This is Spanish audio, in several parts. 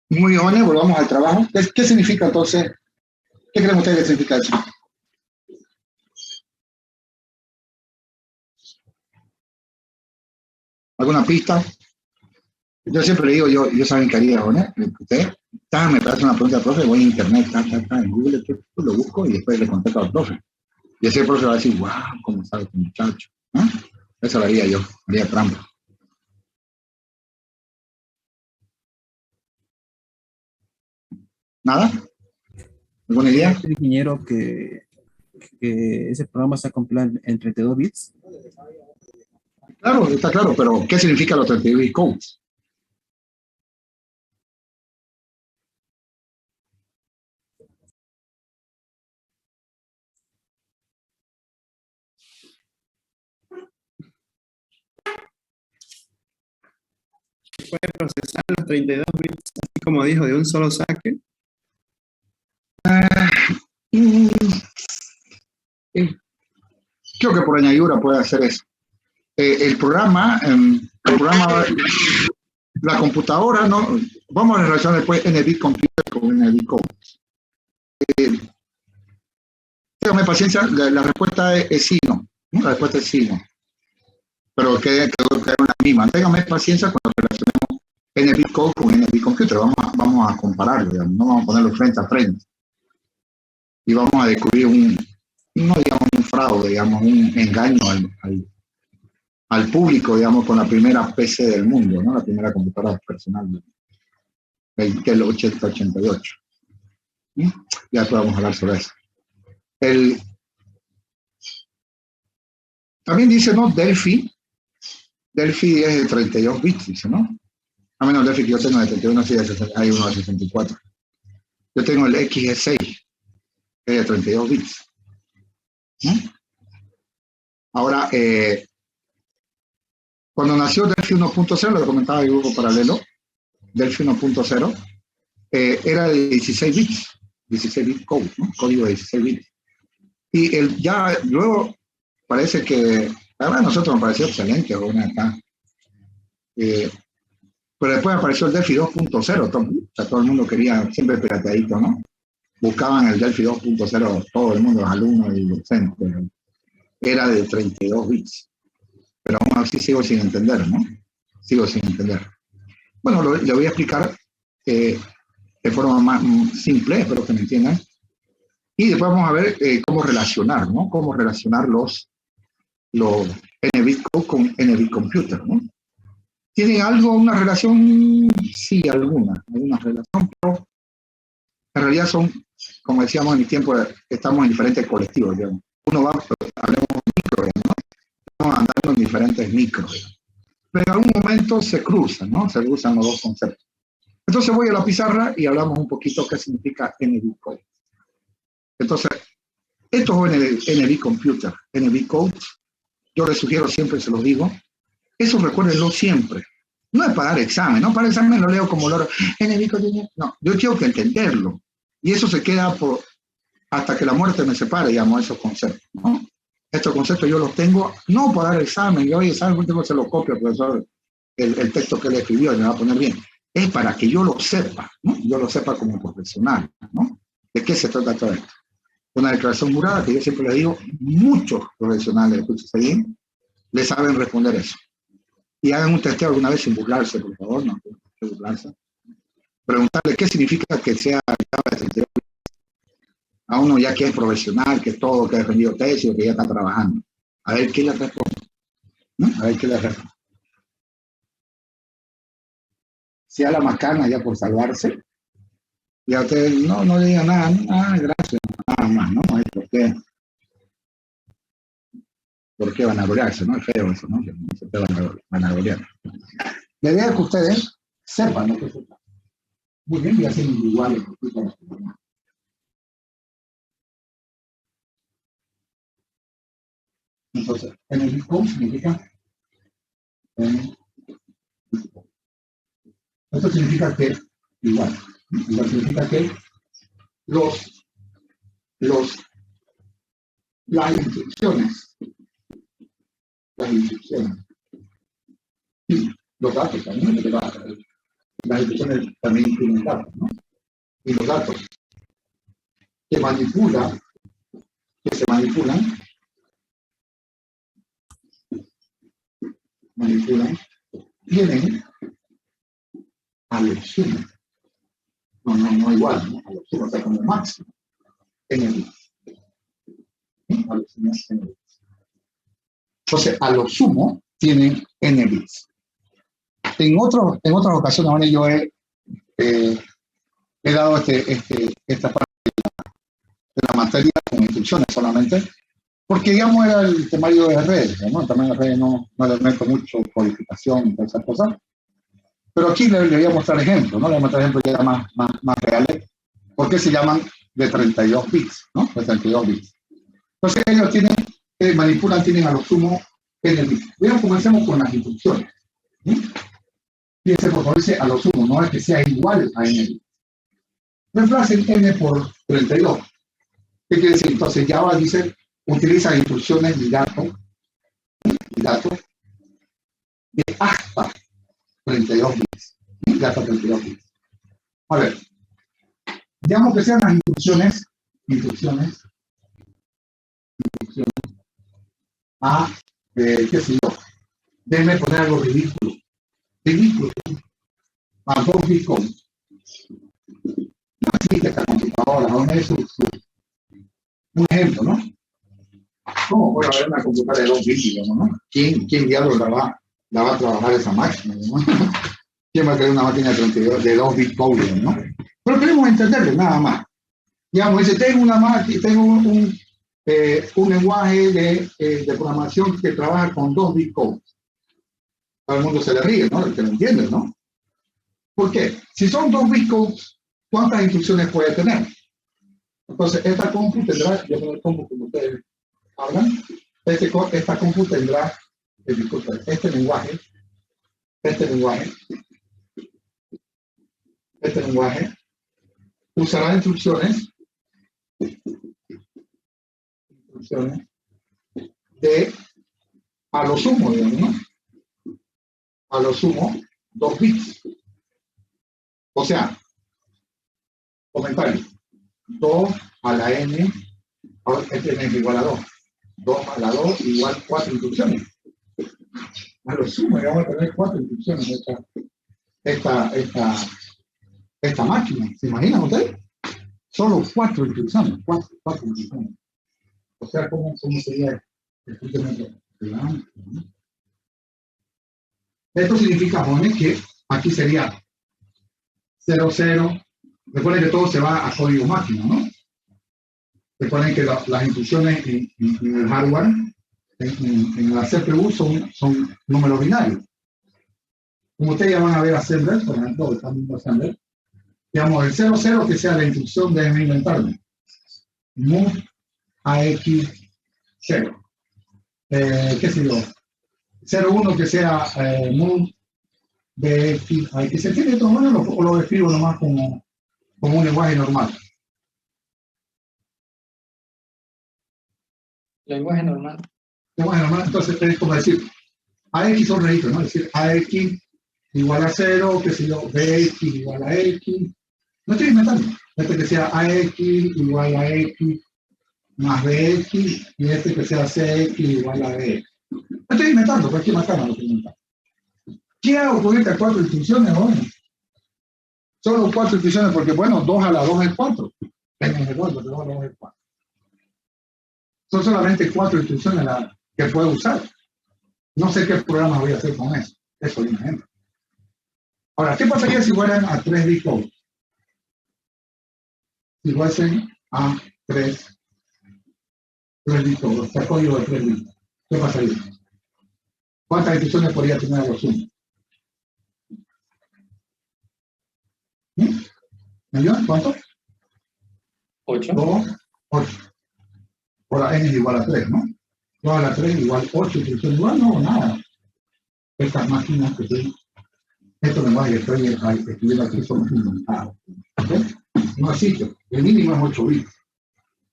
Muy jóvenes, volvamos al trabajo. ¿Qué significa entonces? ¿Qué creen ustedes que significa eso? ¿Alguna pista? Yo siempre le digo, yo saben que haría, ¿no? Usted me parece una pregunta al profe, voy a internet, en Google, lo busco y después le contesto al profe. Y ese profe va a decir, wow, ¿cómo sabe este muchacho? ¿No? Eso lo haría yo, haría trampa. ¿Nada? ¿Alguna idea? Ingeniero, que ese programa está compilado en 32 bits. Claro, está claro, pero ¿qué significa los 32 bit codes? Puede procesar los 32 bits, así como dijo, de un solo saque. Creo que por añadidura puede hacer eso. El programa, la computadora, no, vamos a relacionar después NB Computer con NB Codes. Téngame paciencia, la respuesta es sí, no. La respuesta es sí, no. Pero que una misma. Téngame paciencia cuando relacionemos NB Code con NB Computer. Vamos a compararlo, digamos, no vamos a ponerlo frente a frente. Y vamos a descubrir no digamos un fraude, digamos, un engaño al público, digamos, con la primera PC del mundo, ¿no? La primera computadora personal del 80-88. ¿Sí? Ya después vamos a hablar sobre eso. También dice, ¿no? Delphi es de 32 bits, dice, ¿no? A menos Delphi que yo tengo de 31, sí, hay uno de 64. Yo tengo el XG6, que es de 32 bits. ¿Sí? Ahora, cuando nació Delphi 1.0, lo comentaba el grupo paralelo, Delphi 1.0, era de 16 bits, 16 bit code, ¿no? Código de 16 bits. Y ya luego parece que, la verdad a nosotros nos pareció excelente, acá. Pero después apareció el Delphi 2.0, todo el mundo quería, siempre pirateadito, ¿no? Buscaban el Delphi 2.0, todo el mundo, los alumnos y docentes. Era de 32 bits. Pero aún así sigo sin entender, ¿no? Sigo sin entender. Bueno, le voy a explicar de forma más simple, espero que me entiendan. Y después vamos a ver cómo relacionar, ¿no? Cómo relacionar los NB Code con NB Computer, ¿no? ¿Tienen algo, una relación? Sí, alguna relación, pero en realidad son, como decíamos en mi tiempo, estamos en diferentes colectivos, digamos. Uno va, hablemos micro, ¿no? Estamos andando en diferentes micros. Pero en algún momento se cruzan, ¿no? Se cruzan los dos conceptos. Entonces voy a la pizarra y hablamos un poquito qué significa NB Code. Entonces, esto es NB Computer, NB Code. Yo les sugiero siempre, se los digo, eso recuérdenlo siempre. No es para dar examen, ¿no? Para el examen lo leo como loro. No, yo tengo que entenderlo. Y eso se queda hasta que la muerte me separe, digamos, esos conceptos, ¿no? Estos conceptos yo los tengo, no para dar examen, yo hoy examen se lo copio al profesor, el texto que él escribió y me va a poner bien. Es para que yo lo sepa, ¿no? Yo lo sepa como profesional, ¿no? ¿De qué se trata todo esto? Una declaración jurada que yo siempre le digo, muchos profesionales, escúchese bien, le saben responder eso. Y hagan un testeo alguna vez sin burlarse, por favor, no burlarse. Preguntarle qué significa que sea Java de 32 a uno ya que es profesional, que todo, que ha defendido tesis, que ya está trabajando. A ver qué le responde. ¿No? A ver qué le responde. Si a la macana ya por salvarse, y a usted no le diga nada, gracias, nada más, ¿no? ¿Por qué vanagloriarse? ¿No? Es feo eso, ¿no? Que no se puede vanagloriar. La idea es que ustedes sepan lo que sepan. Muy bien, voy a hacer individuales. Entonces, en el code significa esto significa que igual significa que las instrucciones y los datos también, Las instrucciones también tienen datos, ¿no? Y los datos que se manipulan, tienen a lo sumo. No igual, ¿no? A lo sumo, o sea, como máximo en el bits. ¿Sí? A lo sumo en el bits. Entonces, a lo sumo tienen n bits. En otras ocasiones, bueno, yo he dado esta parte de la materia con instrucciones solamente, porque digamos era el temario de redes, ¿no? También las redes no les meto mucho codificación y todas esas cosas, pero aquí le voy a mostrar ejemplos, ¿no? Le voy a mostrar ejemplos ya más reales, porque se llaman de 32 bits, ¿no? De 32 bits. Entonces ellos manipulan, tienen a lo sumo n bits. Vean, comencemos con las instrucciones. ¿Sí? Fíjense, por favor, dice a lo sumo, no es que sea igual a n bits. Reemplacen n por 32. ¿Qué quiere decir? Entonces Java dice, utiliza instrucciones y datos de hasta 32 bits. De hasta 32 bits. A ver, digamos que sean las instrucciones a, qué sé yo, déjenme poner algo ridículo, a 2 bits con. No existe esta computadora, no es un ejemplo, ¿no? ¿Cómo puede haber una computadora de 2 bits, digamos, ¿no? ¿Quién diablos la va a trabajar esa máquina, ¿no? ¿Quién va a tener una máquina de 2 bits Boolean, ¿no? Pero queremos entenderlo, nada más. Digamos, dice, tengo un lenguaje de programación que trabaja con 2 bits code. Todo el mundo se le ríe, ¿no? El que lo entiende, ¿no? ¿Por qué? Si son 2 bits code, ¿cuántas instrucciones puede tener? Entonces, esta compu tendrá, yo no como ustedes hablan, esta compu tendrá, disculpen, este lenguaje usará instrucciones de a lo sumo, digamos, ¿no? A lo sumo 2 bits. O sea, comentario, 2 a la n, ahora este n es igual a 2. 2 a la 2 igual 4 instrucciones. A lo sumo, vamos a tener 4 instrucciones de esta máquina. ¿Se imaginan ustedes? Solo 4 instrucciones. 4 instrucciones. O sea, ¿cómo sería el funcionamiento? Esto significa, jóvenes, que aquí sería 00. Recuerden que todo se va a código máquina, ¿no? Recuerden que las instrucciones en el hardware, en la CPU, son números binarios. Como ustedes ya van a ver assembler, por ejemplo, estamos viendo assembler, digamos, el 00 que sea la instrucción, déjenme inventarme. Move AX0. ¿Qué sé yo? 01 que sea move BX. ¿Que se entiende de otra manera o lo escribo nomás como un lenguaje normal? Lenguaje normal. Lenguaje normal, entonces es como decir, AX son registros, ¿no? Es decir, AX igual a 0, que sé yo, BX igual a X. No estoy inventando. Este que sea AX igual a X más BX y este que sea CX igual a BX. No estoy inventando, cualquier macana lo estoy inventando. ¿Qué hago con estas 4 instrucciones, bueno? Solo 4 instrucciones porque, bueno, 2 a la 2 es 4. Tengan de acuerdo que 2 a la 2 es 4. Son solamente 4 instrucciones que puedo usar. No sé qué programa voy a hacer con eso. Eso es un ejemplo. Ahora, ¿qué pasaría si fueran a 3 bits code? Si fuesen a 3 bits code, este código de 3 bits. ¿Qué pasaría? ¿Cuántas instrucciones podría tener a lo sumo? ¿Me ayudan? ¿Cuánto? 8. 2, 8. Ahora n es igual a 3, ¿no? 2 a la 3 igual 8 instrucciones igual, no, nada. Estas máquinas que estoy, estos lenguajes que estoy escribiendo aquí son inventados. ¿Okay? No existe. El mínimo es 8 bits.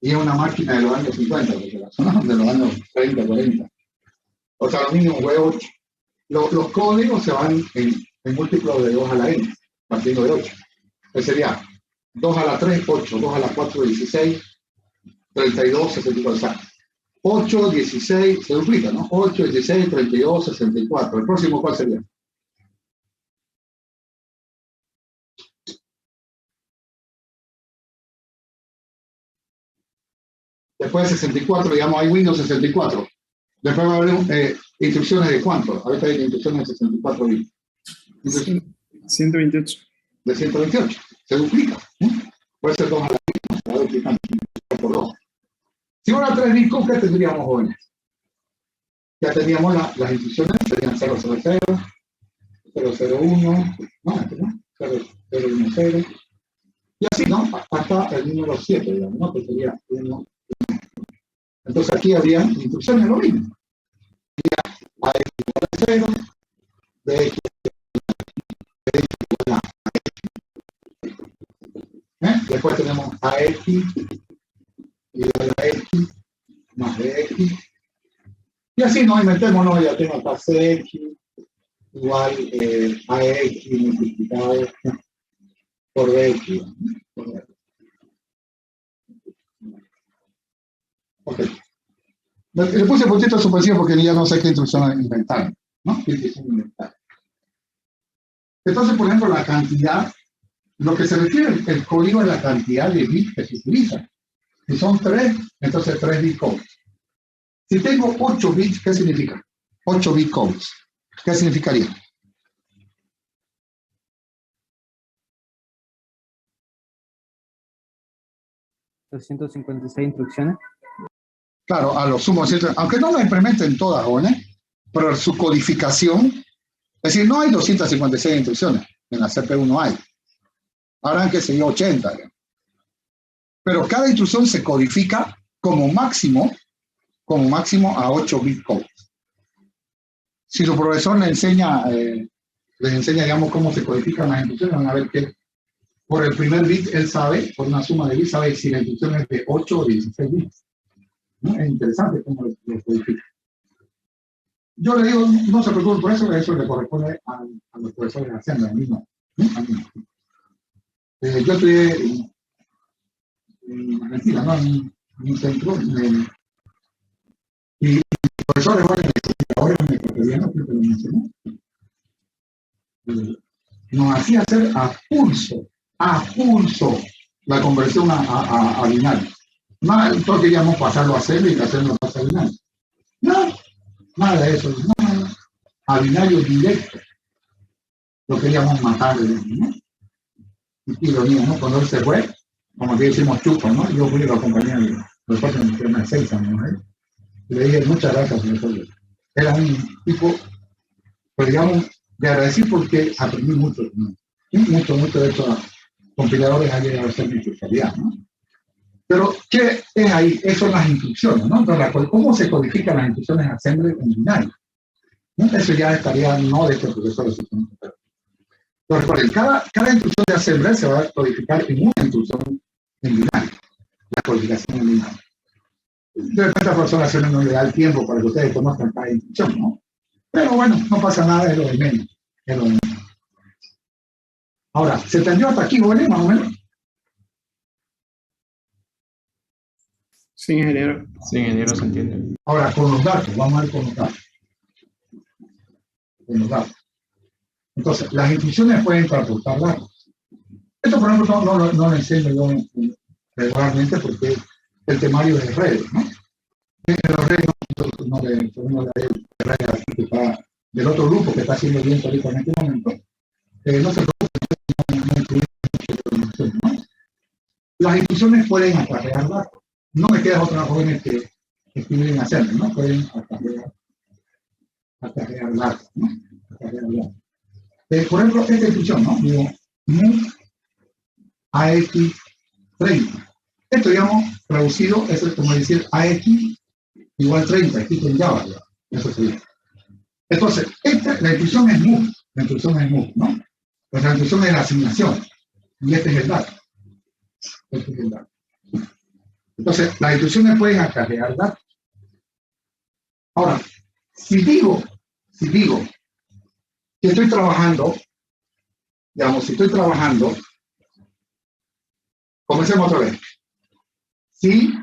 Y es una máquina de los años 50, porque las son de los años 30, 40. O sea, lo mínimo fue 8. Los códigos se van en múltiplos de 2 a la n. partiendo de 8. Entonces sería 2 a la 3, 8, 2 a la 4, 16, 32, 64. O sea, 8, 16, se duplica, ¿no? 8, 16, 32, 64. ¿El próximo cuál sería? Después de 64, digamos, hay Windows 64. Después va a haber instrucciones de cuánto. Ahorita hay instrucciones de 64 bits. 128. De 128. Se duplica. Puede ser 2 a la misma, se va duplicando por 2. Si fuera 3 bits, ¿qué tendríamos, jóvenes? Ya teníamos las instrucciones, serían 000, 001, no, 0010, y así, ¿no? Hasta el número 7, digamos, ¿no? Que sería 1. Entonces aquí habría instrucciones lo mismo. A x igual a 0, b x igual a x. Después tenemos a x igual a x más bx. Y así nos inventémonos, ya tengo acá cx igual a x multiplicado por bx. Ok. Le puse puntito suspensivo porque ya no sé qué instrucción inventar, ¿no? ¿Qué instrucción inventar? Entonces, por ejemplo, la cantidad, lo que se refiere el código es la cantidad de bits que se utiliza. Si son 3, entonces 3 bit codes. Si tengo 8 bits, ¿qué significa? 8 bit codes. ¿Qué significaría? ¿256 instrucciones? Claro, a lo sumo, aunque no lo implementen todas, jóvenes, pero su codificación, es decir, no hay 256 instrucciones, en la CPU no hay. Habrán que seguir 80. Pero cada instrucción se codifica como máximo a 8 bit codes. Si su profesor les enseña, digamos, cómo se codifican las instrucciones, van a ver que por el primer bit él sabe, por una suma de bits, sabe si la instrucción es de 8 o 16 bits. ¿No? Es interesante cómo lo codifica. Yo le digo, no se preocupe por eso le corresponde a los profesores de Hacienda, a mí no. Yo estudié en Argentina, ¿no? En un centro, y profesores ahora en ecuatoriano, creo que lo mencionó, nos hacía hacer a pulso la conversión a binario. Nosotros queríamos pasarlo a cero y hacerlo pasar a binario. Nada de eso, nada. A binario directo. Lo queríamos matar, ¿no? Y ironía, ¿no? Cuando él se fue, como que decimos chupo, ¿no? Yo fui a la compañía de los cuatro en el 6 años, ¿eh? Y le dije muchas gracias, profesor. Era un tipo, pues digamos, de agradecer porque aprendí mucho, ¿no? Mucho de estos compiladores han llegado a ser mi especialidad, ¿no? Pero, ¿qué es ahí? Esas son las instrucciones, ¿no? Entonces, ¿cómo se codifican las instrucciones assembly en binario? ¿No? Eso ya estaría no de este profesor de sistema. Pero recuerden, cada instrucción de assembly se va a codificar en una instrucción en binario. La codificación en binario. De repente a personas no le da el tiempo para que ustedes conozcan cada instrucción, ¿no? Pero bueno, no pasa nada, es lo de menos. Es lo de menos. Ahora, ¿se entendió hasta aquí, jóvenes, más o menos? Sí, ingeniero. Sí, ingeniero, se entiende. Ahora, con los datos, vamos a ver con los datos. Con los datos. Entonces, las instrucciones pueden transportar datos. Esto, por ejemplo, no lo enseño yo regularmente porque el temario es de redes, ¿no? En los redes no le redes así que está del otro grupo que está haciendo bien ahorita en este momento. No se preocupen, no incluyen mucha información, ¿no? Las instrucciones pueden acarrear datos. No me quedan otras jóvenes que escriben hacerlo, ¿no? Pueden acarrear datos, ¿no? Acarrear datos. Por ejemplo, esta instrucción, ¿no? Digo, move AX30. Esto, digamos, traducido, es como decir AX igual 30, escrito en Java, ¿verdad? Eso sería. Entonces, la instrucción es move, ¿no? Pues la instrucción es la asignación, y este es el dato. Este es el dato. Entonces, las instrucciones pueden acarrear datos. Ahora, si digo que estoy trabajando digamos, si estoy trabajando, comencemos otra vez. Si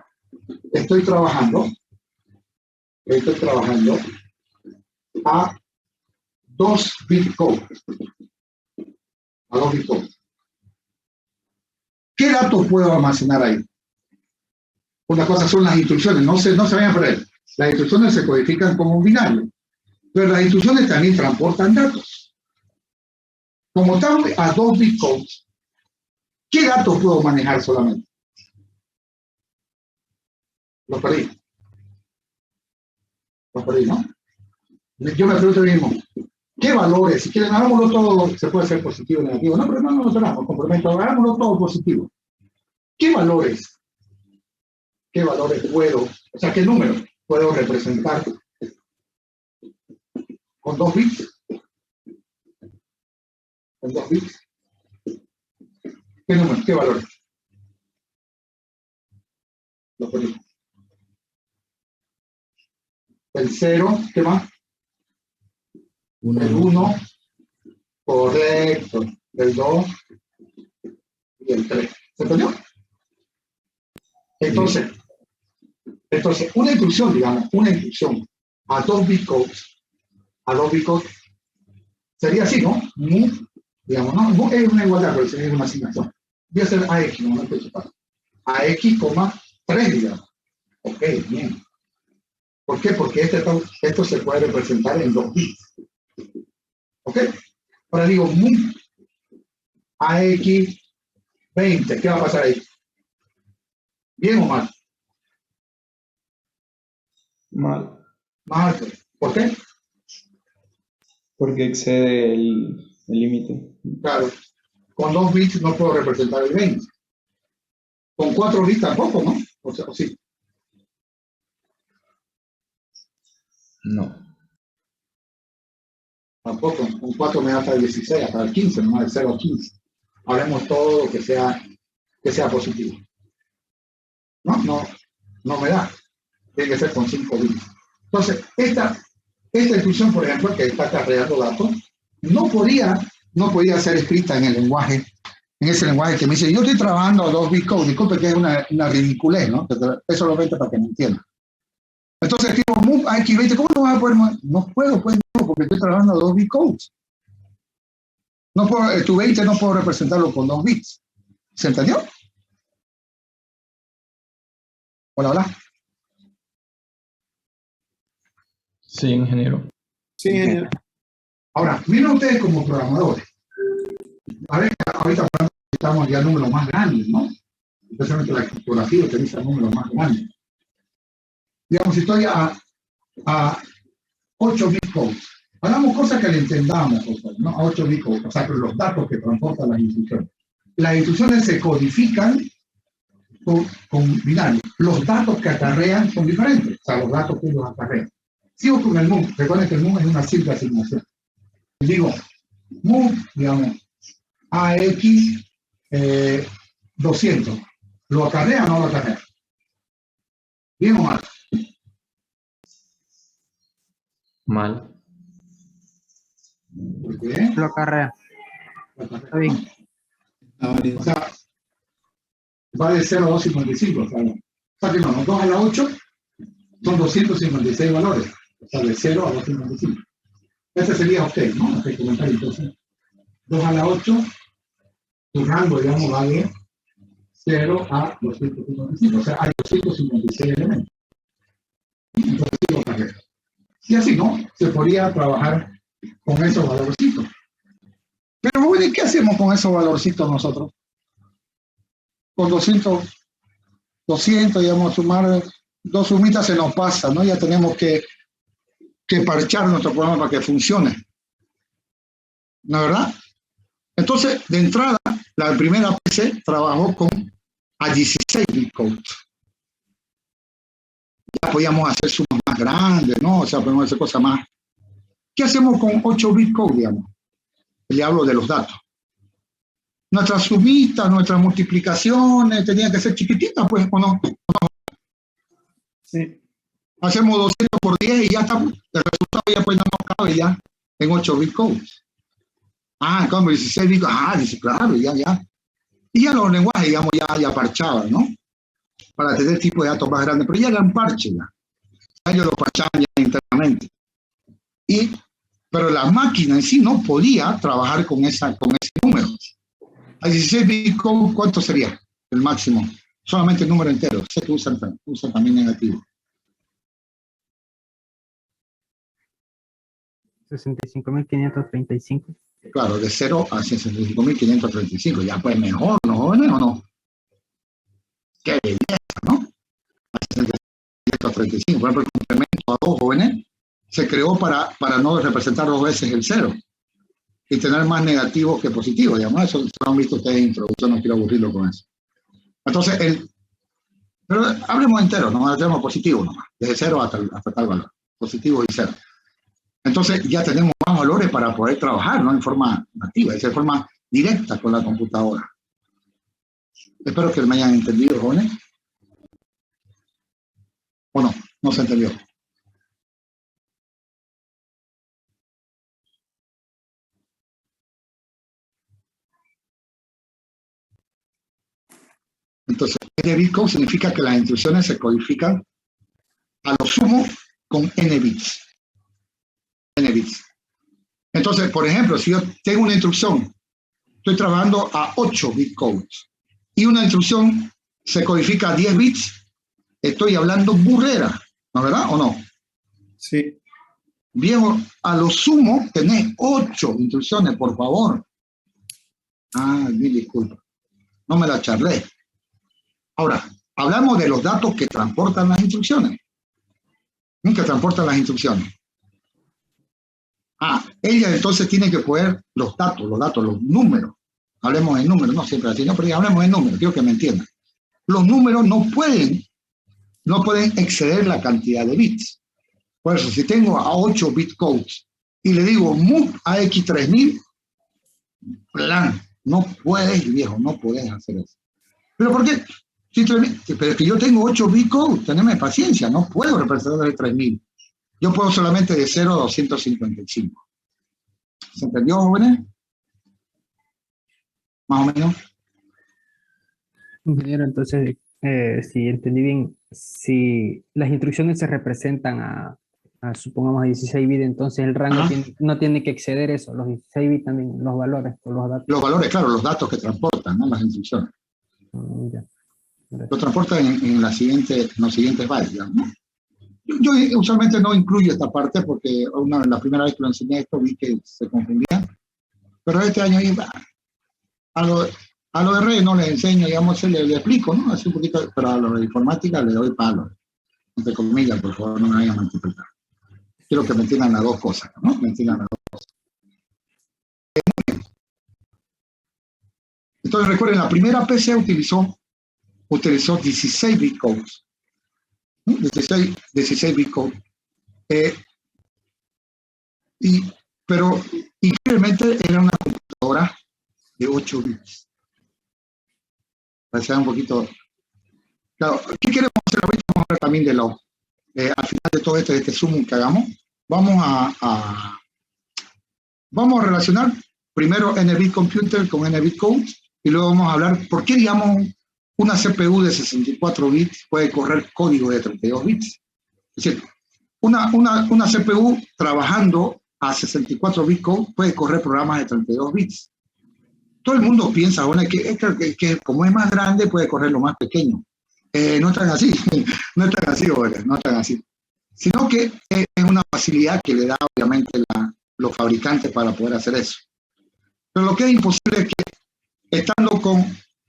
estoy trabajando a 2 bit code, ¿qué datos puedo almacenar ahí? Una cosa son las instrucciones, no se vayan a perder. Las instrucciones se codifican como un binario, pero las instrucciones también transportan datos. Como están a 2 bit codes, ¿qué datos puedo manejar solamente? Los perdí, ¿no? Yo me pregunto mismo, ¿qué valores? Si quieren, hagámoslo todo, se puede ser positivo o negativo. No, pero no nos hagamos, comprometo, hagámoslo todo positivo. ¿Qué valores puedo, o sea, qué número puedo representar con 2 bits? Con 2 bits. ¿Qué número? ¿Qué valores? Lo perdí. El 0, ¿qué más? El 1, correcto. El 2 y el 3. ¿Se entendió? Entonces, una instrucción, digamos, a 2 bit codes, sería así, ¿no? Digamos, no es una igualdad, pero sería una asignación. Voy a hacer AX, no estoy chupando. AX, 3, digamos. Ok, bien. ¿Por qué? Porque esto se puede representar en 2 bits. ¿Ok? Ahora digo, AX 20, ¿qué va a pasar ahí? ¿Bien o mal? Mal. Mal. ¿Por qué? Porque excede el límite. Claro. Con 2 bits no puedo representar el 20. Con 4 bits tampoco, ¿no? O sea, sí. No. Tampoco. Con 4 me da hasta el 16, hasta el 15, no del 0 al 15. Hablemos todo que sea positivo. No me da. Tiene que ser con 5 bits. Entonces, esta instrucción, por ejemplo, que está cargando datos, no podía ser escrita en ese lenguaje que me dice, yo estoy trabajando a 2 bit code, disculpe que es una ridiculez, ¿no? Eso lo vente para que me entiendan. Entonces escribo move AX20, ¿cómo no vas a poder? No puedo, pues no, porque estoy trabajando a 2 bit codes. No puedo, tu 20 no puedo representarlo con 2 bits. ¿Se entendió? Hola. Sí, ingeniero. Sí, ingeniero. Ahora, miren ustedes como programadores. A ver, ahorita estamos ya a números más grandes, ¿no? Especialmente la criptografía utiliza números más grandes. Digamos, si estoy a 8 bit codes, hagamos cosas que le entendamos, ¿no? A 8 bit codes, o sea, los datos que transportan las instrucciones. Las instrucciones se codifican con binarios. Los datos que acarrean son diferentes, o sea, los datos que ellos acarrean. Sigo con el move, recuerden que el move es una simple asignación. Digo, move, digamos, AX 200. ¿Lo acarrea o no lo acarrea? ¿Bien o mal? Mal. ¿Por qué? Lo acarrea. Está bien. O sea, va de 0 a 255. O sea que no, 2 a la 8 son 256 valores. O sea, de 0 a 255. Ese sería usted, ¿no? Este comentario, entonces. 2 a la 8, su rango, digamos, va de 0 a 255. O sea, hay 256 elementos. Entonces, sí, lo carrera. Y así, ¿no? Se podría trabajar con esos valorcitos. Pero bueno, ¿y qué hacemos con esos valorcitos nosotros? Con 200, digamos, sumar 2 sumitas se nos pasa, ¿no? Ya tenemos que parchar nuestro programa para que funcione. ¿No es verdad? Entonces, de entrada, la primera PC trabajó a 16 bit codes. Ya podíamos hacer sumas más grandes, ¿no? O sea, podemos hacer cosas más. ¿Qué hacemos con 8 bit code, digamos? Le hablo de los datos. Nuestras sumitas, nuestras multiplicaciones tenían que ser chiquititas, pues, ¿o no? Sí. Hacemos 200 por 10 y ya está. El resultado ya pues no nos cabe ya en 8 bit codes. como 16 bits, dice, claro, ya. Y ya los lenguajes, digamos, ya parchaban, ¿no? Para tener tipo de datos más grandes, pero ya eran parches, ya. Ellos lo parchaban ya internamente. Pero la máquina en sí no podía trabajar con ese número. A 16 bits, ¿cuánto sería el máximo? Solamente el número entero. Sé que usan también negativo. 65.535. Claro, de 0 a 65.535. Ya pues mejor, ¿no, jóvenes, o no? Qué belleza, ¿no? A 65.535. Por ejemplo, el complemento a 2, jóvenes, se creó para no representar 2 veces el 0 y tener más negativos que positivos. Digamos, eso lo han visto ustedes en introducción, no quiero aburrirlo con eso. Entonces, pero hablemos entero, no hablemos positivo nomás, desde 0 hasta tal valor, positivo y 0. Entonces ya tenemos más valores para poder trabajar, no en forma nativa, es en forma directa con la computadora. Espero que me hayan entendido, jóvenes. ¿O no? No se entendió. Entonces, NBitCode significa que las instrucciones se codifican a lo sumo con n bits. Entonces, por ejemplo, si yo tengo una instrucción, estoy trabajando a 8 bit codes y una instrucción se codifica a 10 bits, estoy hablando burrera, ¿no es verdad o no? Sí. Viejo, a lo sumo tenés 8 instrucciones, por favor. Mil disculpas. No me la charlé. Ahora, hablamos de los datos que transportan las instrucciones. Que transportan las instrucciones. Ella entonces tiene que poner los datos, los números. Hablemos en números, no siempre así, no, pero hablemos en números, quiero que me entiendan. Los números no pueden exceder la cantidad de bits. Por eso, si tengo a 8 bit codes y le digo move a X3000, no puedes, viejo, no puedes hacer eso. ¿Pero por qué? Pero es que yo tengo 8 bit codes, teneme paciencia, no puedo representar el 3000. Yo puedo solamente de 0 a 255. ¿Se entendió, jóvenes? Más o menos. Ingeniero, entonces, si entendí bien, si las instrucciones se representan a supongamos a 16 bits, entonces el rango no tiene que exceder eso, los 16 bits también, los valores o los datos. Los valores, claro, los datos que transportan, ¿no? Las instrucciones. Ya. Lo transportan en los siguientes bytes, ¿no? Yo usualmente no incluyo esta parte porque la primera vez que lo enseñé esto vi que se confundía, pero este año a lo de redes no les enseño, digamos, le explico, ¿no? Así un poquito, pero a lo de informática le doy palo, entre comillas, por favor, no me vayan a malinterpretar. Quiero que me entiendan las dos cosas, ¿no? Me entiendan las dos cosas. Entonces recuerden, la primera PC utilizó 16 bit codes. 16 bit codes. Pero increíblemente era una computadora de 8 bits. Para ser un poquito... Claro, ¿qué queremos hacer ahorita? Vamos a hablar también de al final de todo este zoom que hagamos, vamos a relacionar primero NBit Computer con NBit Code y luego vamos a hablar por qué, digamos, una CPU de 64 bits puede correr código de 32 bits. Es decir, una CPU trabajando a 64 bit code puede correr programas de 32 bits. Todo el mundo piensa, bueno, que como es más grande puede correr lo más pequeño. No es tan así, no es tan así, no es tan así. Sino que es una facilidad que le da obviamente los fabricantes para poder hacer eso. Pero lo que es imposible es que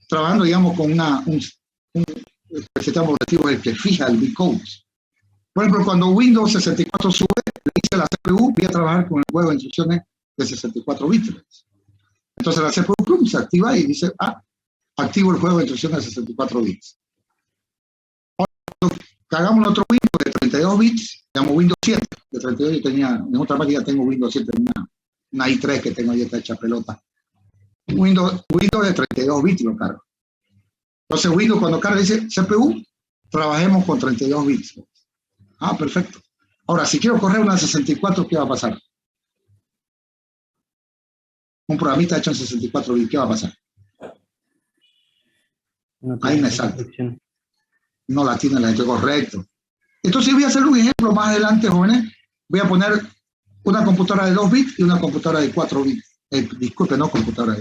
trabajando, digamos, con un sistema operativo el que fija el bitcode. Por ejemplo, cuando Windows 64 sube, le dice a la CPU, voy a trabajar con el juego de instrucciones de 64 bits. Entonces la CPU se activa y dice, activo el juego de instrucciones de 64 bits. Ahora, hagamos otro Windows de 32 bits, digamos Windows 7, de 32 yo tenía, en otra máquina tengo Windows 7, una i3 que tengo ahí, está hecha pelota. Windows de 32 bits lo cargo. Entonces Windows cuando carga dice CPU, trabajemos con 32 bits. Perfecto. Ahora, si quiero correr una 64, ¿qué va a pasar? Un programista hecho en 64 bits, ¿qué va a pasar? No Ahí tiene me esa salta. restricción. No la tiene la gente, correcto. Entonces voy a hacer un ejemplo más adelante, jóvenes. Voy a poner una computadora de 2 bits y una computadora de 4 bits. Disculpe, no computadora.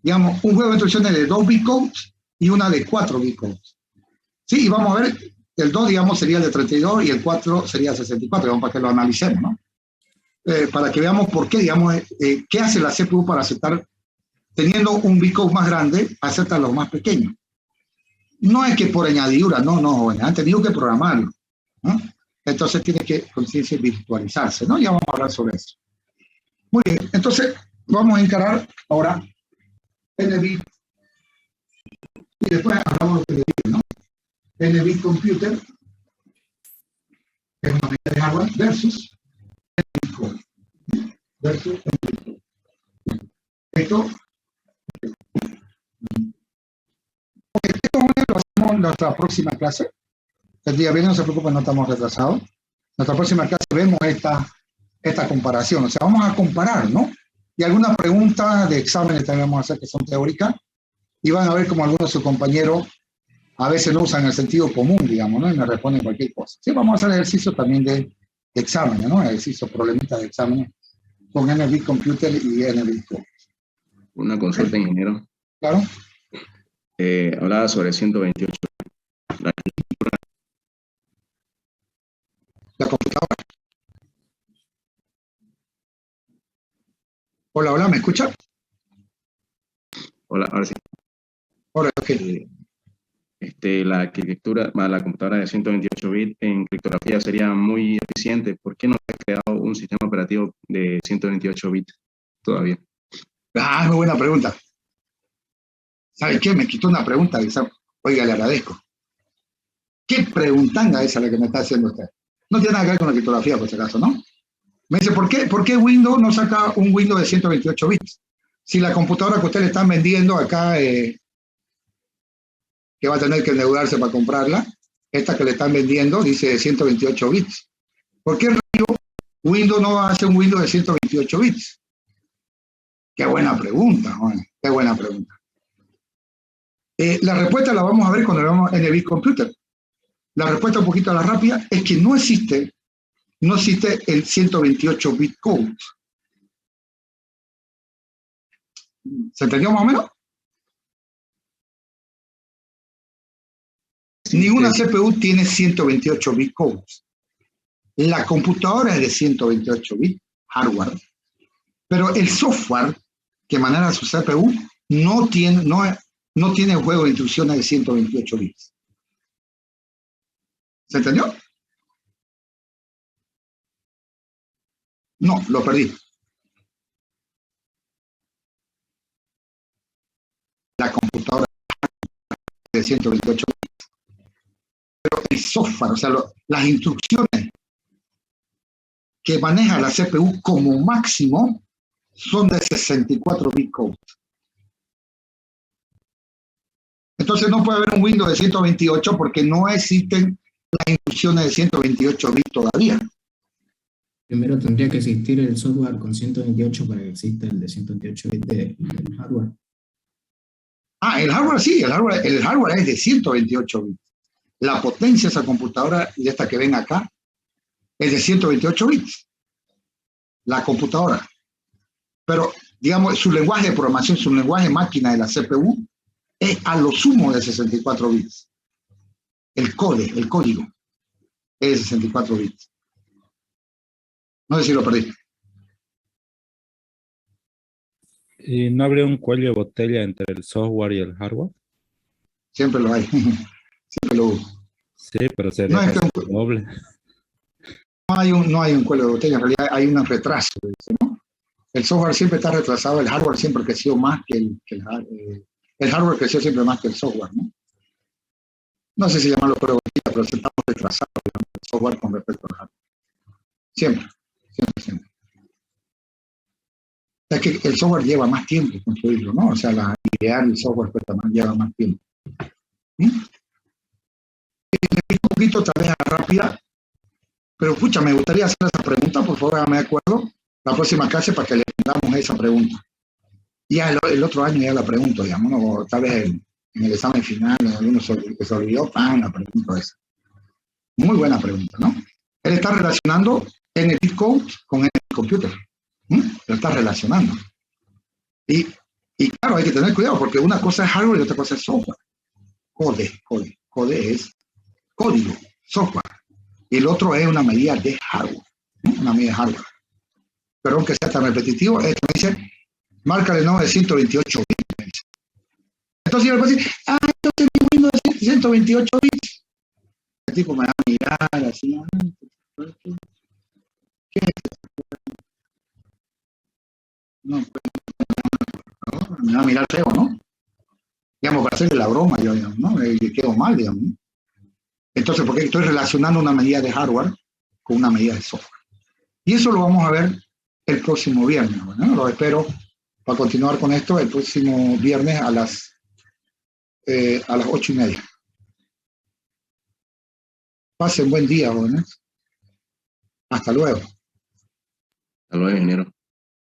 Digamos, un juego de instrucciones de 2 bit codes y una de 4 bit codes. Sí, y vamos a ver, el 2, digamos, sería el de 32 y el 4 sería 64, digamos, para que lo analicemos, ¿no? Para que veamos por qué, digamos, qué hace la CPU para aceptar, teniendo un bit code más grande, acepta los más pequeños. No es que por añadidura, no, jóvenes, han tenido que programarlo, ¿no? Entonces tiene que conciencia virtualizarse, ¿no? Ya vamos a hablar sobre eso. Muy bien, entonces vamos a encarar ahora NBit y después hablamos de NBit, ¿no? NBit Computer, que es una unidad de hardware, versus NBit Core, versus NBit Core. Esto lo hacemos en nuestra próxima clase. El día viernes, no se preocupen, no estamos retrasados. En nuestra próxima clase vemos esta comparación. O sea, vamos a comparar, ¿no? Y algunas preguntas de exámenes también vamos a hacer que son teóricas. Y van a ver como algunos de sus compañeros a veces no usan el sentido común, digamos, ¿no? Y me responden cualquier cosa. Sí, vamos a hacer ejercicios también de exámenes, ¿no? Ejercicios, problemitas de exámenes con NBit Computer y NBit Core. Una consulta, ingeniero. ¿Claro? Hablaba sobre 128. La computadora. Hola, ¿me escucha? Hola, ahora sí. Hola, ok. La arquitectura, la computadora de 128 bits en criptografía sería muy eficiente. ¿Por qué no se ha creado un sistema operativo de 128 bits todavía? Ah, muy buena pregunta. ¿Sabe qué? Me quitó una pregunta. Oiga, le agradezco. ¿Qué preguntanga esa la que me está haciendo usted? No tiene nada que ver con la criptografía, por si acaso, ¿no? Me dice, ¿por qué Windows no saca un Windows de 128 bits? Si la computadora que ustedes le están vendiendo acá, que va a tener que endeudarse para comprarla, esta que le están vendiendo dice 128 bits. ¿Por qué Windows no hace un Windows de 128 bits? Qué buena pregunta, Juan. Qué buena pregunta. La respuesta la vamos a ver cuando veamos NBit Computer. La respuesta un poquito a la rápida es que no existe el 128 bit code. ¿Se entendió más o menos? Ninguna CPU tiene 128 bit codes. La computadora es de 128 bits, hardware, pero el software que maneja su CPU no tiene juego de instrucciones de 128 bits. ¿Se entendió? No, lo perdí. La computadora de 128 bits. Pero el software, o sea, las instrucciones que maneja la CPU como máximo son de 64 bit code. Entonces no puede haber un Windows de 128 porque no existen las instrucciones de 128 bits todavía. Primero tendría que existir el software con 128 para que exista el de 128 bits del hardware. El hardware sí, el hardware es de 128 bits. La potencia de esa computadora y de esta que ven acá es de 128 bits. La computadora. Pero, digamos, su lenguaje de programación, su lenguaje máquina de la CPU es a lo sumo de 64 bits. El código es de 64 bits. No sé si lo perdí. ¿Y no habría un cuello de botella entre el software y el hardware? Siempre lo hay. Siempre lo hubo. Sí, pero sería No es casi que doble. no hay un cuello de botella, en realidad hay un retraso, ¿no? El software siempre está retrasado, el hardware siempre creció más que el hardware creció siempre más que el software, ¿no? No sé si llamarlo cuello de botella, pero estamos retrasados, digamos, el software con respecto al hardware. Siempre. Es que el software lleva más tiempo construirlo, ¿no? O sea, idear el software lleva más tiempo. ¿Sí? Un poquito tal vez rápida, pero escucha, me gustaría hacer esa pregunta, por favor, hágame de acuerdo, la próxima clase para que le respondamos esa pregunta. Ya el otro año ya la pregunto, digamos, ¿no? Tal vez en el examen final, en alguno que se olvidó, la pregunto esa. Muy buena pregunta, ¿no? Él está relacionando NT Code con NT Computer. Lo está relacionando. Y claro, hay que tener cuidado porque una cosa es hardware y otra cosa es software. Code es código, software. Y el otro es una medida de hardware, ¿no? Una medida de hardware. Pero aunque sea tan repetitivo, esto me dice, marca el nombre de 128 bits. Me dice. Entonces yo le puedo decir, entonces mi Windows es 128 bits. El tipo me va a mirar así, ¿qué es esto? No, me va a mirar feo, ¿no? Digamos, para hacerle la broma, yo, digamos, ¿no? Le quedo mal, digamos, ¿no? Entonces, porque estoy relacionando una medida de hardware con una medida de software. Y eso lo vamos a ver el próximo viernes, ¿no? Lo espero para continuar con esto el próximo viernes a las 8:30. Pasen buen día, jóvenes. Hasta luego. Hasta luego, ingeniero.